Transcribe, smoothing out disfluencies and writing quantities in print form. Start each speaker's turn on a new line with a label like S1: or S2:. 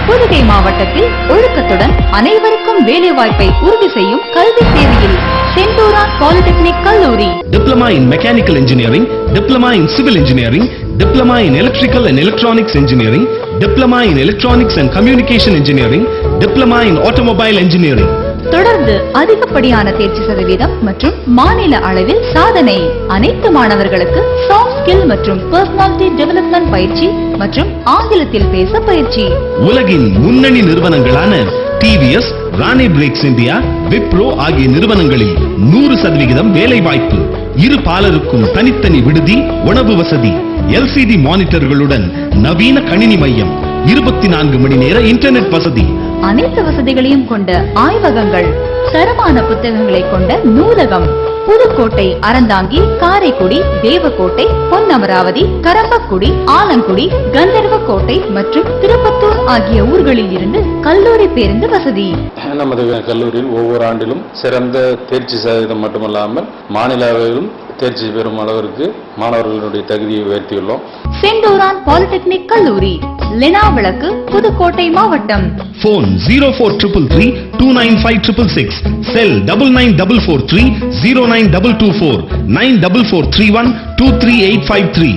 S1: புதுகை மாவட்டத்தில் ஒழுக்கத்துடன் அனைவருக்கும் வேலைவாய்ப்பை உறுதி செய்யும் கல்வி சேவையில் செந்தூரான் பாலிடெக்னிக் கல்லூரி.
S2: Diploma in Mechanical Engineering, Diploma in Civil Engineering, Diploma in Electrical and Electronics Engineering, Diploma in Electronics and Communication Engineering, Diploma in Automobile Engineering.
S1: தொடர்ந்து அதிகப்படியான தேர்ச்சி சதவீதம் மற்றும் மாநில அளவில் சாதனை. அனைத்து மாணவர்களுக்கு சாஃப்ட் ஸ்கில் மற்றும் பர்சனாலிட்டி டெவலப்மெண்ட் பயிற்சி மற்றும் ஆங்கிலத்தில் பேச பயிற்சி.
S2: உலகின் முன்னணி நிறுவனங்களான TVS, ராணி பிரேக்ஸ் இந்தியா, விப்ரோ ஆகிய நிறுவனங்களில் 100% வேலை வாய்ப்பு. இரு பாலருக்கும் தனித்தனி விடுதி, உணவு வசதி, LCD மானிட்டர்களுடன் நவீன கணினி மையம், 24 மணி நேர இன்டர்நெட் வசதி,
S1: அனைத்து வசதிகளையும் கொண்ட ஆய்வகங்கள், தரமான புத்தகங்களை கொண்ட நூலகம். புதுக்கோட்டை, அறந்தாங்கி, காரைக்குடி, தேவக்கோட்டை, பொன்னமராவதி, கரம்பக்குடி, ஆலங்குடி, கந்தர்வக்கோட்டை மற்றும் திருப்பத்தூர் ஆகிய ஊர்களில் இருந்து கல்லூரி பேருந்து வசதி.
S3: நமது கல்லூரியில் ஒவ்வொரு ஆண்டிலும் சிறந்த தேர்ச்சி சதவீதம் மட்டுமல்லாமல் மாநில அளவிலும் தேர்ச்சி பெறும் அளவிற்கு மாணவர்களுடைய தகுதியை உயர்த்தியுள்ளோம்.
S1: செந்தூரான் பாலிடெக்னிக் கல்லூரி, லெனா விளக்கு, புதுக்கோட்டை மாவட்டம்.
S2: Phone 04333 29566, cell 9944309224, 94431 23853.